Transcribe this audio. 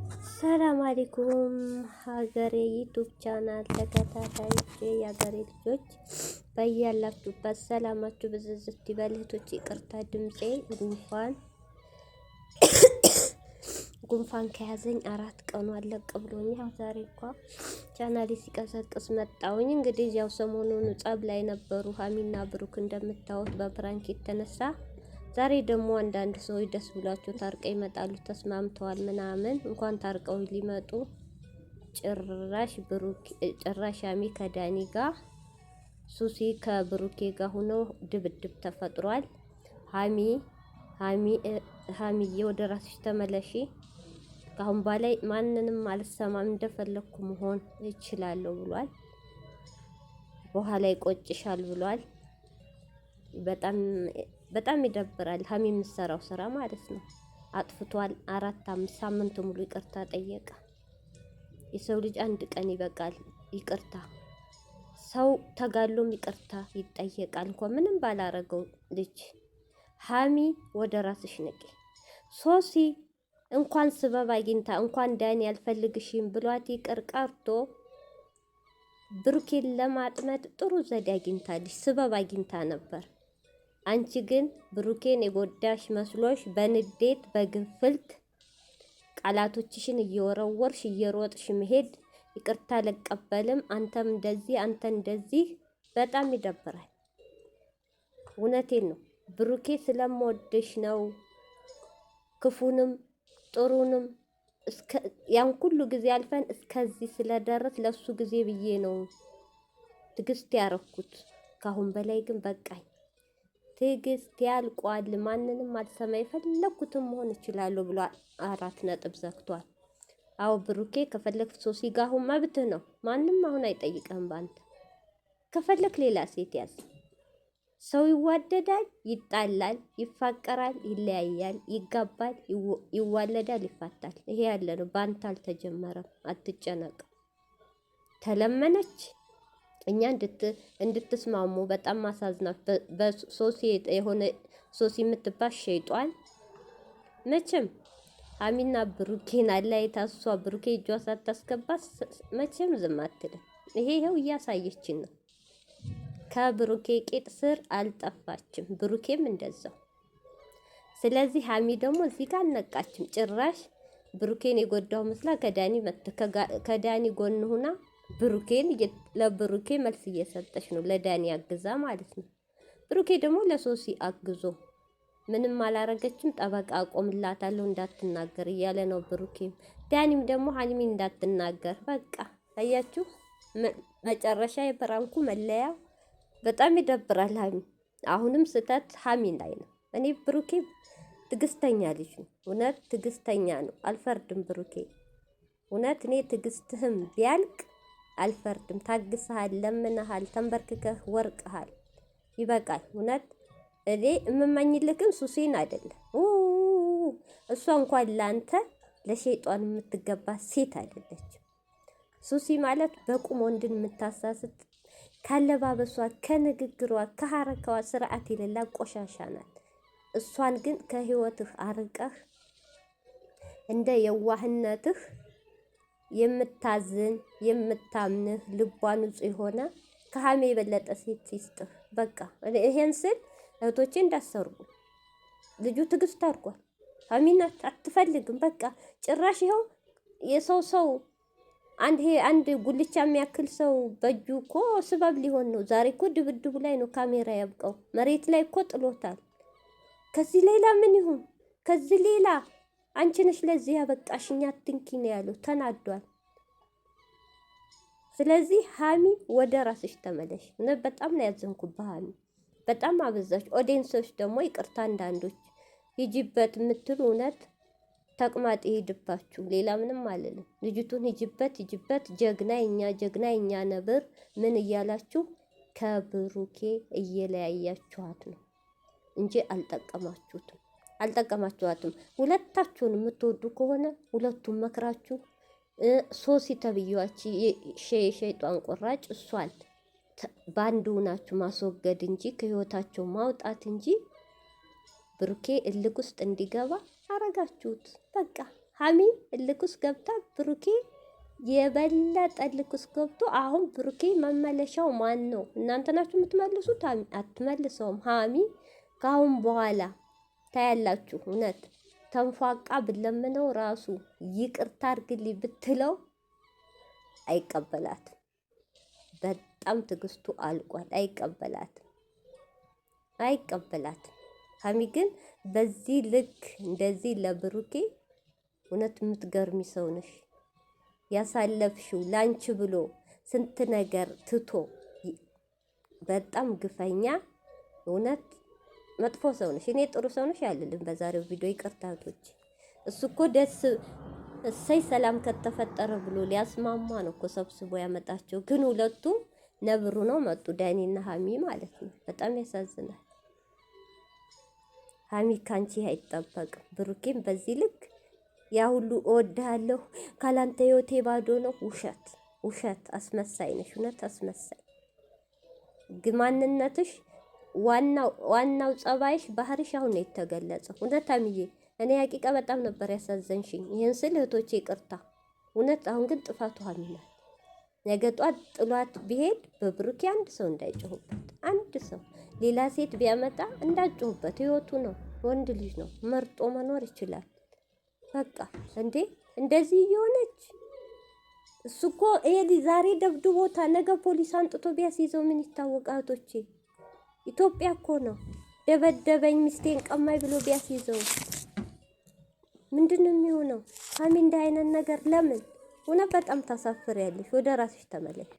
ሰላም አለይኩም ሀገሬ ዩቱብ ቻናል ተከታታዮች የሀገሬ ልጆች በያላችሁበት ሰላማችሁ ብዝዝት ይበል። እህቶች ይቅርታ ድምጼ ጉንፋን ከያዘኝ 4 ቀኑ አለቅ ብሎኝ ያው ዛሬ እንኳን ቻናሌ ሲቀሰቅስ መጣውኝ። እንግዲህ ያው ሰሞኑን ጸብ ላይ ነበሩ ሀሚና ብሩክ እንደምታዩት በፕራንክ የተነሳ። ዛሬ ደግሞ አንዳንድ ሰዎች ደስ ብሏቸው ታርቀው ይመጣሉ ተስማምተዋል ምናምን። እንኳን ታርቀው ሊመጡ ጭራሽ ሀሚ ከዳኒ ጋር ሱሲ ከብሩኬ ጋር ሆኖ ድብድብ ተፈጥሯል። ሀሚዬ ወደ ራስሽ ተመለሺ። ካሁን በላይ ማንንም አልሰማም እንደፈለኩ መሆን እችላለሁ ብሏል። በኋላ ይቆጭሻል ብሏል። በጣም ይደብራል። ሀሚ የምትሰራው ስራ ማለት ነው። አጥፍቷል። 4-5 ሳምንት ሙሉ ይቅርታ ጠየቀ። የሰው ልጅ አንድ ቀን ይበቃል ይቅርታ። ሰው ተጋሎም ይቅርታ ይጠየቃል እንኳን ምንም ባላረገው ልጅ። ሀሚ ወደ ራስሽ ነቂ። ሶሲ እንኳን ስበብ አግኝታ እንኳን ዳኒ ያልፈልግሽም ብሏት ይቅር ቀርቶ ብሩኬን ለማጥመድ ጥሩ ዘዴ አግኝታለች። ስበብ አግኝታ ነበር። አንቺ ግን ብሩኬን የጎዳሽ መስሎሽ በንዴት በግፍልት ቃላቶችሽን እየወረወርሽ እየሮጥሽ መሄድ ይቅርታ አልቀበልም አንተም እንደዚህ አንተ እንደዚህ በጣም ይደብራል። እውነቴን ነው። ብሩኬ ስለምወድሽ ነው። ክፉንም ጥሩንም ያን ሁሉ ጊዜ አልፈን እስከዚህ ስለደረስ ለሱ ጊዜ ብዬ ነው ትግስት ያረኩት። ካሁን በላይ ግን በቃኝ። ትግስት ያልቋል። ማንንም አልሰማ የፈለኩትም መሆን እችላለሁ ብሎ 4 ነጥብ ዘግቷል። አዎ ብሩኬ ከፈለክ ሶሲ ጋር አሁን መብትህ ነው። ማንም አሁን አይጠይቅህም ባንተ። ከፈለክ ሌላ ሴት ያዝ። ሰው ይዋደዳል፣ ይጣላል፣ ይፋቀራል፣ ይለያያል፣ ይጋባል፣ ይዋለዳል፣ ይፋታል። ይሄ ያለ ነው። ባንተ አልተጀመረም። አትጨነቅ። ተለመነች እኛ እንድትስማሙ በጣም ማሳዝናት በሶሲ የሆነ ሶሲ የምትባል ሸይጧን መቼም ሀሚና ብሩኬን አላይታ እሷ ብሩኬ እጇ ሳታስገባ መቼም ዝም አትልም። ይሄው እያሳየችን ነው። ከብሩኬ ቂጥ ስር አልጠፋችም። ብሩኬም እንደዛው። ስለዚህ ሀሚ ደግሞ እዚህ ጋር አልነቃችም። ጭራሽ ብሩኬን የጎዳው መስላ ከዳኒ ጎን ሁና ለብሩኬ መልስ እየሰጠች ነው። ለዳኒ አግዛ ማለት ነው። ብሩኬ ደግሞ ለሶሲ አግዞ ምንም አላረገችም ጠበቃ አቆምላታለሁ እንዳትናገር እያለ ነው ብሩኬም። ዳኒም ደግሞ ሀሚ እንዳትናገር በቃ አያችሁ። መጨረሻ የፕራንኩ መለያው በጣም ይደብራል። ሀሚ አሁንም ስተት ሀሚ ላይ ነው። እኔ ብሩኬ ትግስተኛ ልጅ ነው። እውነት ትግስተኛ ነው። አልፈርድም ብሩኬ። እውነት እኔ ትግስትህም ቢያልቅ አልፈርድም። ታግሰሃል፣ ለምነሃል፣ ተንበርክከህ ወርቅሃል። ይበቃል። እውነት እኔ የምመኝልክም ሱሴን አይደለም። እሷ እንኳን ላንተ ለሸይጧን የምትገባ ሴት አይደለች። ሱሲ ማለት በቁም ወንድን የምታሳስት ካለባበሷ፣ ከንግግሯ፣ ከሐረካዋ ስርዓት የሌላ ቆሻሻ ናት። እሷን ግን ከህይወትህ አርቀህ እንደ የዋህነትህ የምታዝን የምታምንህ ልቧ ንጹህ የሆነ ከሀሚ የበለጠ ሴት ይስጥህ። በቃ ይሄን ስል እህቶቼ እንዳሰርጉ ልጁ ትግስት አድርጓል። ሀሚና አትፈልግም። በቃ ጭራሽ ይኸው የሰው አንድ ጉልቻ የሚያክል ሰው በእጁ እኮ ስበብ ሊሆን ነው። ዛሬ እኮ ድብድቡ ላይ ነው ካሜራ ያብቀው። መሬት ላይ እኮ ጥሎታል። ከዚህ ሌላ ምን ይሁን? ከዚህ ሌላ አንቺ ነሽ ለዚህ ያበቃሽኛ አትንኪ ነው ያለው። ተናዷል። ስለዚህ ሀሚ ወደ ራስሽ ተመለሽ። በጣም ነው ያዘንኩብህ ሀሚ። በጣም አበዛሽ። ኦዲየንሶች ደግሞ ይቅርታ አንዳንዶች ሂጂበት የምትሉ እውነት ተቅማጥ ይሄድባችሁ። ሌላ ምንም አልልም። ልጅቱን ሂጂበት ጀግና የኛ ነብር ምን እያላችሁ ከብሩኬ እየለያያችኋት ነው እንጂ አልጠቀማችኋትም። ሁለታችሁን የምትወዱ ከሆነ ሁለቱም መክራችሁ ሶሲ ተብያች ሸይጧን ቆራጭ እሷን ባንዱ ናችሁ ማስወገድ እንጂ ከህይወታቸው ማውጣት እንጂ ብሩኬ እልክ ውስጥ እንዲገባ አረጋችሁት። በቃ ሀሚ እልክ ውስጥ ገብታ ብሩኬ የበለጠ እልክ ውስጥ ገብቶ አሁን ብሩኬ መመለሻው ማን ነው? እናንተ ናችሁ የምትመልሱት። አትመልሰውም። ሀሚ ከአሁን በኋላ ታያላችሁ። እውነት ተንፏቃ ብለምነው ራሱ ይቅርታ አድርግልኝ ብትለው አይቀበላትም። በጣም ትግስቱ አልቋል። አይቀበላትም። ሀሚ ግን በዚህ ልክ እንደዚህ ለብሩኬ እውነት የምትገርሚ ሰው ነሽ። ያሳለፍሽው ላንቺ ብሎ ስንት ነገር ትቶ በጣም ግፈኛ፣ እውነት መጥፎ ሰው ነሽ። እኔ ጥሩ ሰው ነሽ አልልም በዛሬው ቪዲዮ ይቅርታቶች። እሱ እኮ ደስ እሰይ ሰላም ከተፈጠረ ብሎ ሊያስማማ ነው እኮ ሰብስቦ ያመጣቸው። ግን ሁለቱ ነብሩ ነው መጡ፣ ዳኒና ሀሚ ማለት ነው። በጣም ያሳዝናል። ሀሚ ካንቺ አይጠበቅም። ብሩኬም በዚህ ልክ ያ ሁሉ እወድሃለሁ ካላንተ ህይወቴ ባዶ ነው። ውሸት አስመሳይ ነሽ። እውነት አስመሳይ ግን ማንነትሽ ዋናው ጸባይሽ፣ ባህሪሽ አሁን ነው የተገለጸው። እውነት ሀሚዬ እኔ ሀቂቃ በጣም ነበር ያሳዘንሽኝ። ይህን ስል እህቶቼ ይቅርታ። እውነት አሁን ግን ጥፋቱ ሀሚ ናት። ነገ ጧት ጥሏት ቢሄድ በብሩኬ አንድ ሰው እንዳይጮሁበት፣ አንድ ሰው ሌላ ሴት ቢያመጣ እንዳጮሁበት። ህይወቱ ነው፣ ወንድ ልጅ ነው፣ መርጦ መኖር ይችላል። በቃ እንዴ እንደዚህ እየሆነች እሱ እኮ ይሄ ዛሬ ደብድቦታ ነገ ፖሊስ አንጥቶ ቢያስይዘው ምን ይታወቃል? እህቶቼ ኢትዮጵያ እኮ ነው። ደበደበኝ ሚስቴን ቀማኝ ብሎ ቢያስይዘው ምንድን ነው የሚሆነው? ሀሚ እንደ አይነት ነገር ለምን? እውነት በጣም ታሳፍሪያለሽ። ወደ ራስሽ ተመለሽ።